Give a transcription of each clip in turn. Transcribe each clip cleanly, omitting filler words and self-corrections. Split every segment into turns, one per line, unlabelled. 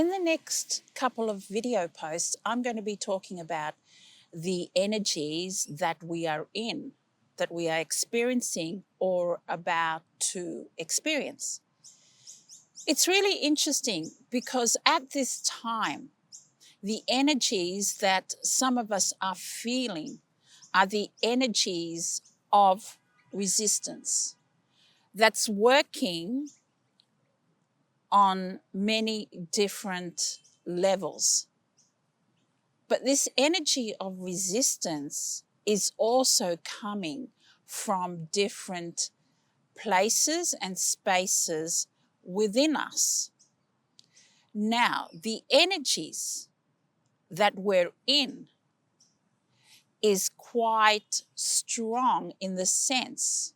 In the next couple of video posts, I'm going to be talking about the energies that we are in, that we are experiencing or about to experience. It's really interesting because at this time, the energies that some of us are feeling are the energies of resistance that's working on many different levels. But this energy of resistance is also coming from different places and spaces within us. Now, the energies that we're in is quite strong in the sense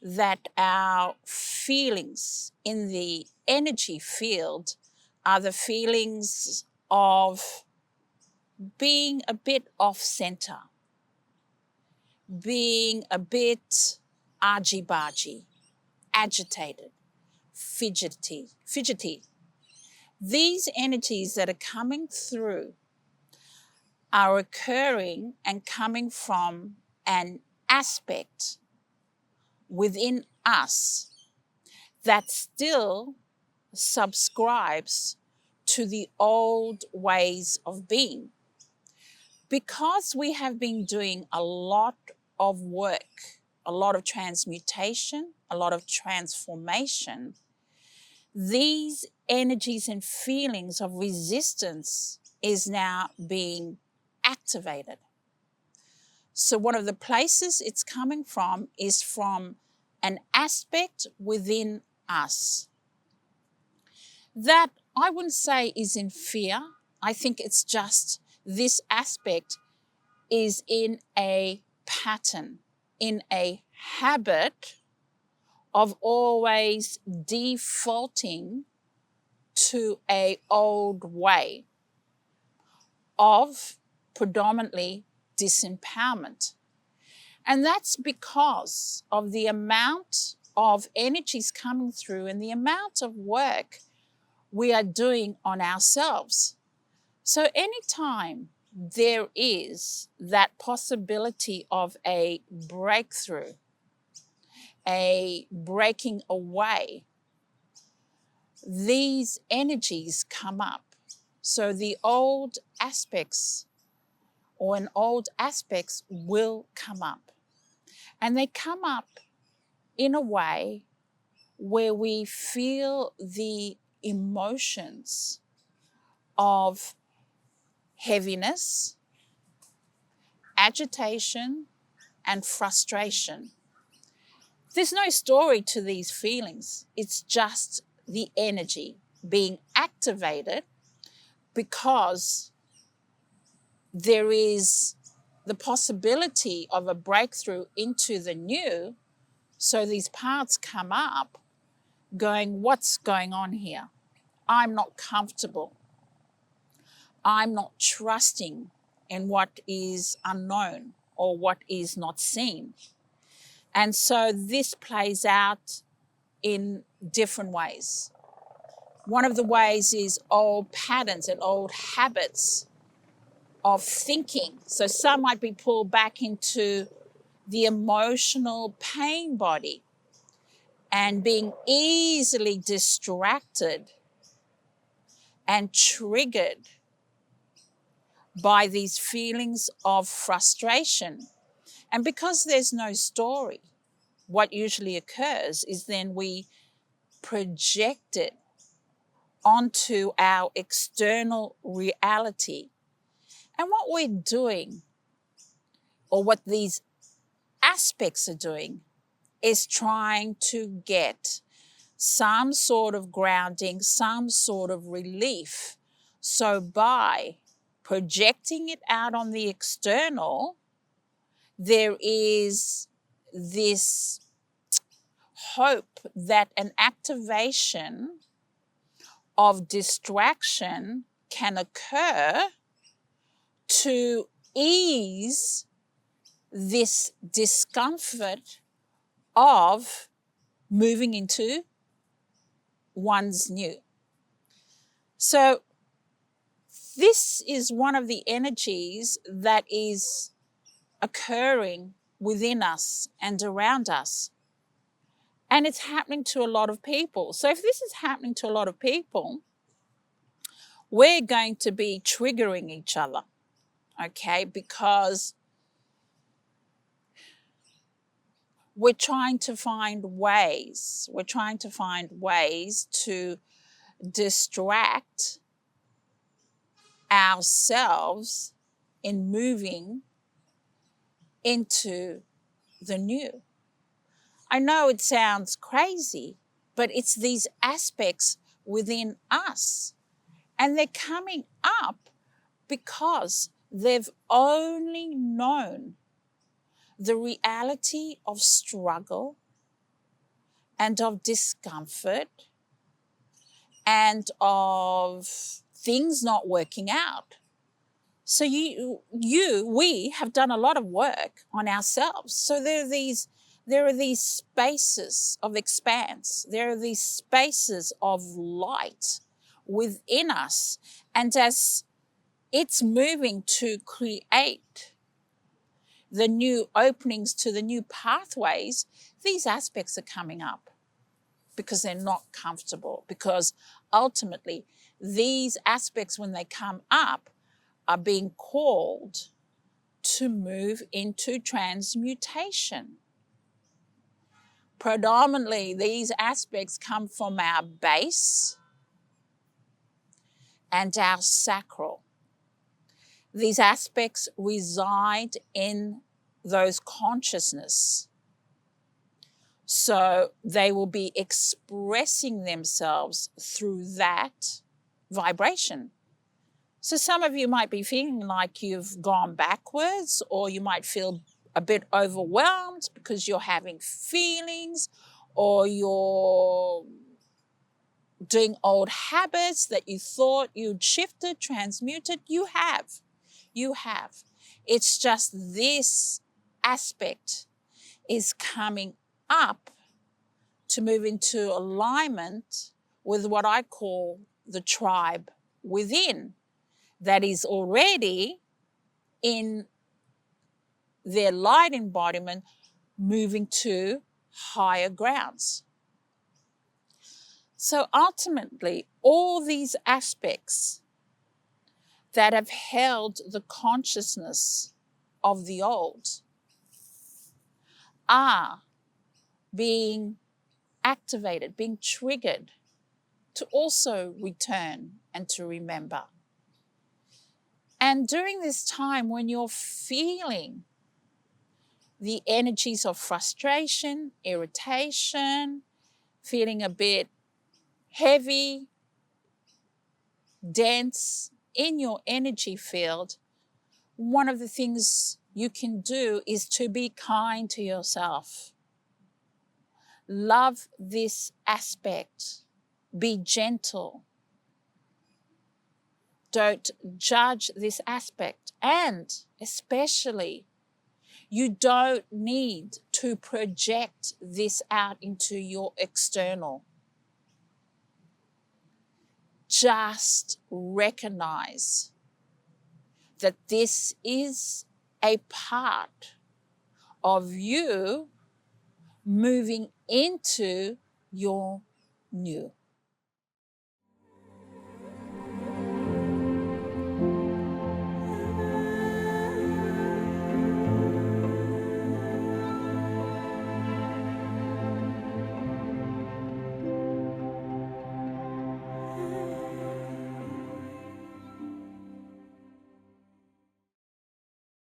that our feelings in the energy field are the feelings of being a bit off center, being a bit argy-bargy, agitated, fidgety. These energies that are coming through are occurring and coming from an aspect within us that still subscribes to the old ways of being. Because we have been doing a lot of work, a lot of transmutation, a lot of transformation, these energies and feelings of resistance is now being activated. So one of the places it's coming from is from an aspect within us that I wouldn't say is in fear. I think it's just this aspect is in a pattern, in a habit of always defaulting to an old way of predominantly disempowerment. And that's because of the amount of energies coming through and the amount of work we are doing on ourselves. So anytime there is that possibility of a breakthrough, a breaking away, these energies come up. So the old aspects will come up. And they come up in a way where we feel the emotions of heaviness, agitation, and frustration. There's no story to these feelings. It's just the energy being activated because there is the possibility of a breakthrough into the new. So these parts come up going, what's going on here? I'm not comfortable. I'm not trusting in what is unknown or what is not seen. And so this plays out in different ways. One of the ways is old patterns and old habits of thinking. So some might be pulled back into the emotional pain body and being easily distracted and triggered by these feelings of frustration. And because there's no story, what usually occurs is then we project it onto our external reality. And what we're doing, or what these aspects are doing, is trying to get some sort of grounding, some sort of relief. So by projecting it out on the external, there is this hope that an activation of distraction can occur to ease this discomfort of moving into one's new. So this is one of the energies that is occurring within us and around us. And it's happening to a lot of people. So if this is happening to a lot of people, we're going to be triggering each other, okay? Because we're trying to find ways to distract ourselves in moving into the new. I know it sounds crazy, but it's these aspects within us. And they're coming up because they've only known the reality of struggle and of discomfort and of things not working out. So we have done a lot of work on ourselves. So there are these spaces of expanse. There are these spaces of light within us. And as it's moving to create the new openings to the new pathways, these aspects are coming up because they're not comfortable. Because ultimately, these aspects, when they come up, are being called to move into transmutation. Predominantly, these aspects come from our base and our sacral. These aspects reside in those consciousness. So they will be expressing themselves through that vibration. So some of you might be feeling like you've gone backwards, or you might feel a bit overwhelmed because you're having feelings, or you're doing old habits that you thought you'd shifted, transmuted. You have. It's just this aspect is coming up to move into alignment with what I call the tribe within, that is already in their light embodiment, moving to higher grounds. So ultimately, all these aspects that have held the consciousness of the old are being activated, being triggered to also return and to remember. And during this time, when you're feeling the energies of frustration, irritation, feeling a bit heavy, dense in your energy field, one of the things you can do is to be kind to yourself. Love this aspect. Be gentle. Don't judge this aspect. And especially, you don't need to project this out into your external. Just recognize that this is a part of you moving into your new.